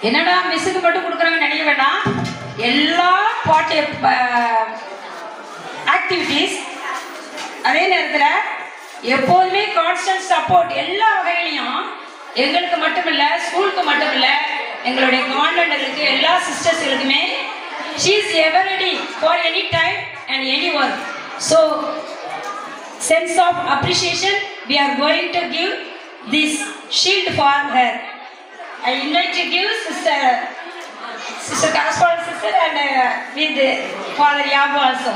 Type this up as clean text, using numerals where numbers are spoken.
என்னடா மிஸ்ஸுக்கு மட்டும் கொடுக்குறாங்கன்னு நினைக்க வேண்டாம். எல்லா பாட்டு ஆக்டிவிட்டீஸ் அதே நேரத்தில் எப்போதுமே கான்ஸ்டன்ட் சப்போர்ட் எல்லா வகையிலையும் எங்களுக்கு மட்டும் இல்லை, ஸ்கூலுக்கு மட்டும் இல்லை, எங்களுடைய கான்வென்ட்களுக்கு எல்லா சிஸ்டர்ஸ்களுக்குமே she is ever ready for any time and any work. So sense of appreciation we are going to give this shield for her. I invite to give sister correspondence sister and with Father Yabu also.